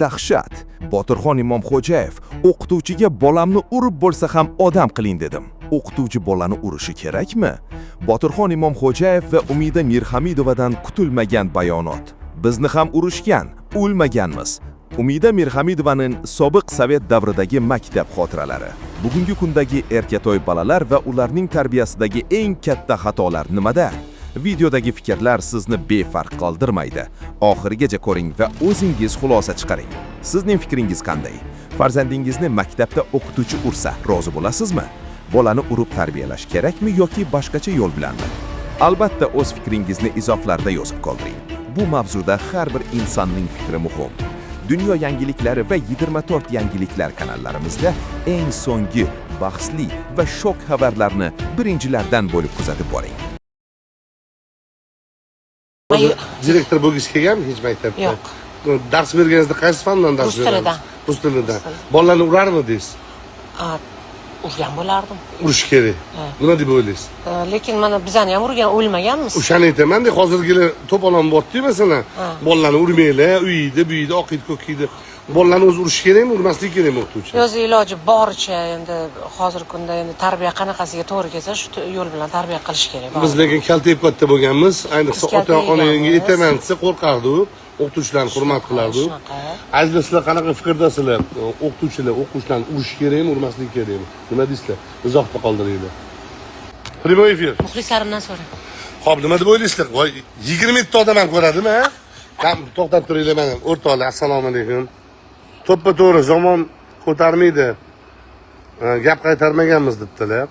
Dahshat. Botirxon Imomxo'jayev o'qituvchiga bolamni urib bo'lsa ham odam qiling dedim. O'qituvchi bolani urishi kerakmi? Botirxon Imomxo'jayev va Umida Mirhamidovadan kutilmagan bayonot. Bizni ham urishgan, o'lmaganmiz. Umida Mirhamidovaning sobiq Sovet davridagi maktab xotiralari. Bugungi kundagi erkatoy bolalar va ularning tarbiyasidagi eng katta xatolar nimada? Videodagi fikrlar sizni befarq qoldirmaydi. Oxirigacha ko'ring va o'zingiz xulosa chiqaring. Sizning fikringiz qanday? Farzandingizni maktabda o'qituvchi ursa, rozi bo'lasizmi? Bolani urib tarbiyalash kerakmi yoki boshqacha yo'l bilanmi? Albatta o'z fikringizni izohlarda yozib qoldiring. Bu mavzuda har bir insonning fikri muhim. Dunyo yangiliklari va 24 yangiliklar kanallarimizda eng so'nggi bahsli va shok xabarlarni birinchilardan bo'lib kuzatib boring. Direktor bo'lgisi kelganmi hech maktabda? Yo'q. Dars berganingizda qaysi fandan dars bergansiz? Rus tilidan. Bolalarni urarmidingiz? Urgan bo'lardim. Urish kerak. Nima deb o'ylaysiz? Lekin mana bizani ham urgan, o'lmaganmiz. O'shani aytaman-da, hozirgilar to'polon bordi masalan. Bolalarni urmanglar, uyida, buyida, oqiydi, ko'kiydi. Bolalarni o'zi urish kerakmi, urmaslik kerakmi o'qituvchi? O'zi iloji boricha endi hozirgi kunda endi tarbiya qanaqasiga to'g'ri kelsa, shu yo'l bilan tarbiya qilish kerak. Biz lekin kaltayib katta bo'lganmiz, ayniqsa ota-onangga aytaman desa qo'rqardi-ku. O'qituvchilarni hurmat qilardi. Aziz sizlar qanaqa fikrdasizlar? O'qituvchilar o'quvchilarni urish kerakmi, urmaslik kerakmi? Nima deysizlar? Izohda qoldiringlar. Prямой efir. Muxlislarimdan so'rang. Xo'p, nima deb o'ylaysizlar? Voy, 20 ta odam ham ko'radimi, ha? Ham to'xtab turinglar mana. O'rtoqlar, assalomu alaykum. To'ppa-to'g'ri zamon ko'tarmaydi. Gap qaytarmaganmiz debdilar.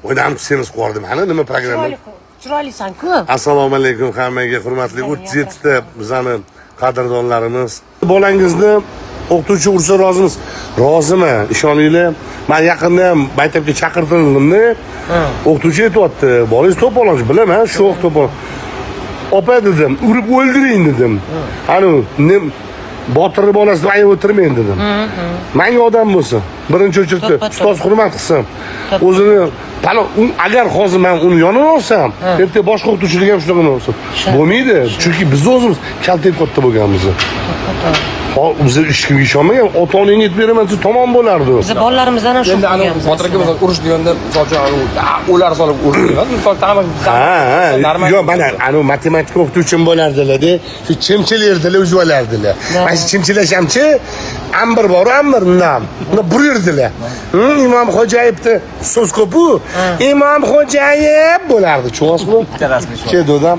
O'ynam semiz qo'rdim. Mana nima programma? Chiroylisan-ku. Assalomu alaykum hammaga, hurmatli 37 ta bizani qadrdonlarimiz. Bolangizni o'qituvchi ursa rozimiz? Rozimi? Ishoninglar. Men yaqinda ham maktabga chaqirtirildim-da. O'qituvchi aytibdi, bolangiz to'polonchi, bilaman, shu to'polon. Opa dedim, urib o'ldiring dedim. Hani Botir bolasini ayab o'tirmang dedim. Menga odam bo'lsa, birinchi o'chirdi, ustoz hurmat qilsin. O'zini agar hozir men uni yoniga olsam, ertaga boshqa o'qituvchilik ham shunaqa bo'lsa, bo'lmaydi. Chunki biz o'zimiz kaltayib katta bo'lganmiz. Biz hech kimga ishonmagan, ota-onangga aytib beraman desa tamom bo'lardi. Biz bolalarimizdan ham shunday qilganmiz. Botir aka misol urush deganda ular solib urgan. Misol yo'q, mana anu matematika o'qituvchim bo'lardilar-da, shu chimchilardilar, o'zi bo'lardilar. Mana shu chimchilashamchi, ambir bor, ambir nam. Uni burirdilar. Imomxo'jayevni so'z ko'p-ku. Imomxo'jayev bo'lardi, tushunasizmi? Ke dodam.